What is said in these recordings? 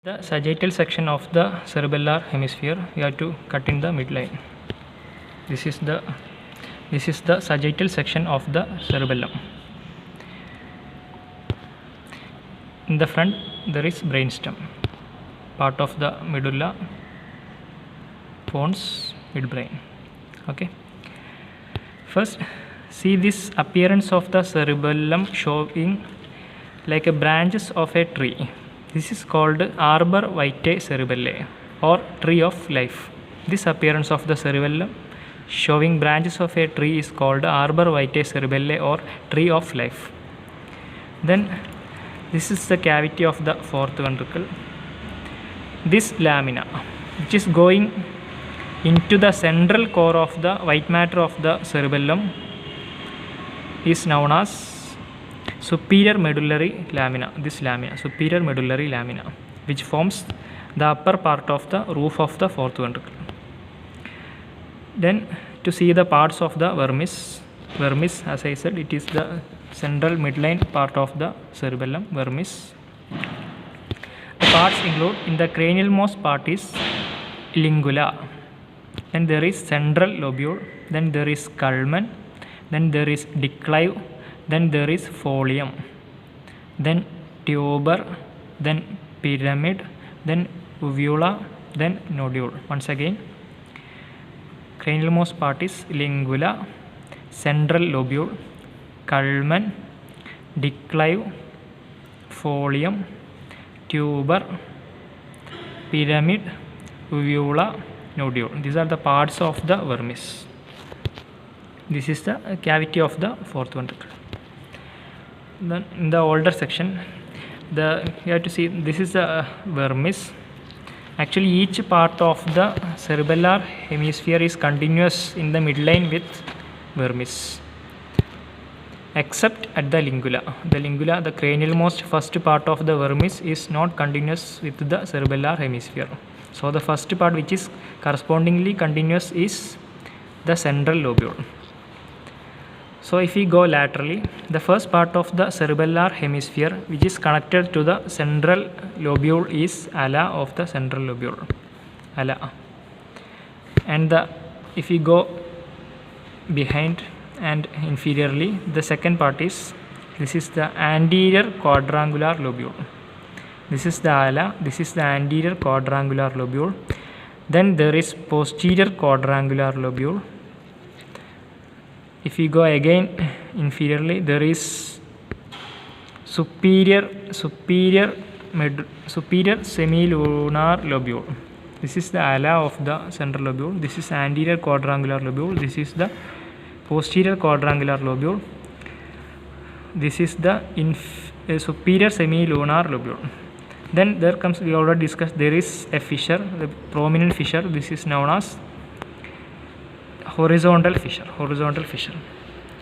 The sagittal section of the cerebellar hemisphere, we have to cut in the midline. This is the sagittal section of the cerebellum. In the front there is brainstem, part of the medulla, pons, midbrain. Okay. First, see this appearance of the cerebellum showing like a branches of a tree. This is called arbor vitae cerebellae or tree of life. This appearance of the cerebellum showing branches of a tree is called arbor vitae cerebellae or tree of life. Then this is the cavity of the fourth ventricle. This lamina, which is going into the central core of the white matter of the cerebellum, is known as superior medullary lamina. This lamina, superior medullary lamina, which forms the upper part of the roof of the fourth ventricle. Then to see the parts of the vermis, as I said, it is the central midline part of the cerebellum, vermis. The parts include, in the cranial most part is lingula, then there is central lobule, then there is culmen, then there is declive, then there is folium, then tuber, then pyramid, then uvula, then nodule. Once again, cranial most part is lingula, central lobule, culmen, declive, folium, tuber, pyramid, uvula, nodule. These are the parts of the vermis. This is the cavity of the fourth ventricle. Then in the older section, you have to see this is the vermis. Actually, each part of the cerebellar hemisphere is continuous in the midline with vermis, except at the lingula. The cranial most first part of the vermis is not continuous with the cerebellar hemisphere. So the first part, which is correspondingly continuous, is the central lobule. So if we go laterally, the first part of the cerebellar hemisphere which is connected to the central lobule is ala of the central lobule, ala. And if we go behind and inferiorly, the second part is, this is the anterior quadrangular lobule. This is the ala, this is the anterior quadrangular lobule. Then there is posterior quadrangular lobule. If we go again inferiorly, there is superior semilunar lobule. This is the ala of the central lobule. This is anterior quadrangular lobule. This is the posterior quadrangular lobule. This is the superior semilunar lobule. Then there comes, we already discussed, there is a fissure, the prominent fissure. This is known as horizontal fissure.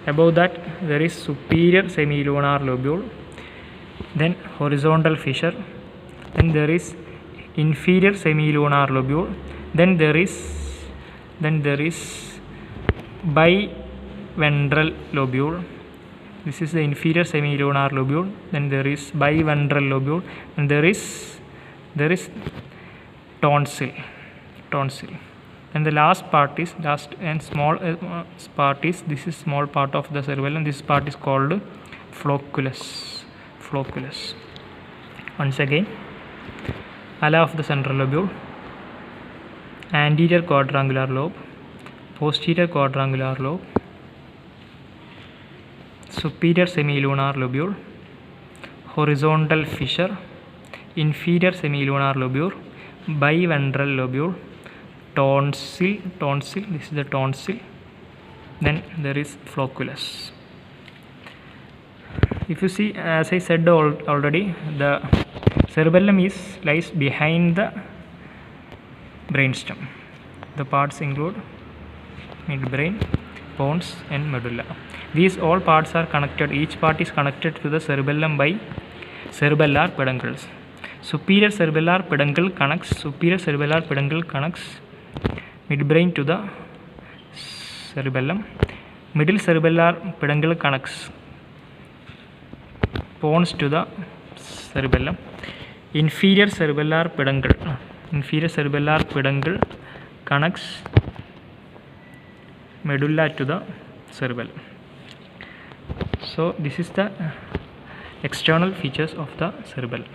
Above that there is superior semilunar lobule, then horizontal fissure, then there is inferior semilunar lobule, then there is biventral lobule. This is the inferior semilunar lobule, then there is biventral lobule, and there is tonsil. And the last part is small part is, this is small part of the cerebellum. This part is called flocculus. Once again, ala of the central lobule, anterior quadrangular lobe, posterior quadrangular lobe, superior semilunar lobule, horizontal fissure, inferior semilunar lobule, biventral lobule, tonsil, this is the tonsil, then there is flocculus. If you see, as I said already, the cerebellum lies behind the brainstem. The parts include midbrain, pons, and medulla. These all parts are connected. Each part is connected to the cerebellum by cerebellar peduncles. Superior cerebellar peduncle connects midbrain to the cerebellum. Middle cerebellar peduncle connects pons to the cerebellum. inferior cerebellar peduncle connects medulla to the cerebellum. So this is the external features of the cerebellum.